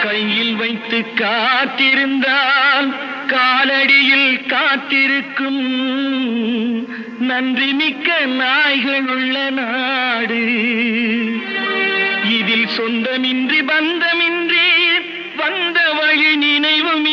கையில் வைத்து காத்திருந்தால் காலடியில் காத்திருக்கும் நன்றி மிக்க நாய்கள் உள்ள நாடு. இதில் சொந்தமின்றி பந்தமின்றி வந்த வழி நினைவும்